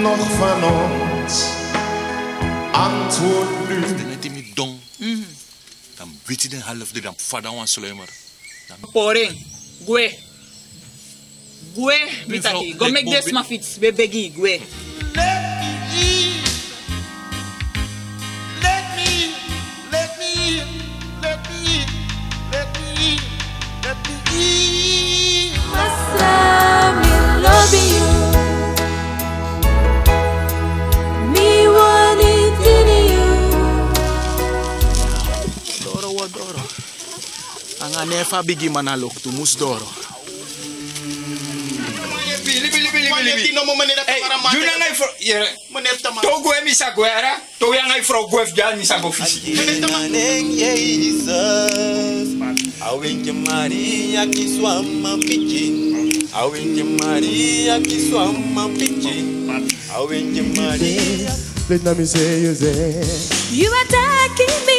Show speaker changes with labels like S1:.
S1: nog van ons? Antwoord nu.
S2: Als je net niet dong, dan weet je de helft dan vader aan sluimer.
S3: Poring, gue. Gue, bitaki. Go make this my fits, be begi, gue.
S2: Anga nefa bigi manalok tu mus doro.
S4: Bili. Hey, you na ngai fro, yeah. Togo emi sa guera, to yang ngai fro guef jan ni sa ofisi. Jesus, awenke Maria kiswama pichi, awenke Maria kiswama pichi, awenke Maria.
S1: Let me say you say.
S5: You attacking me.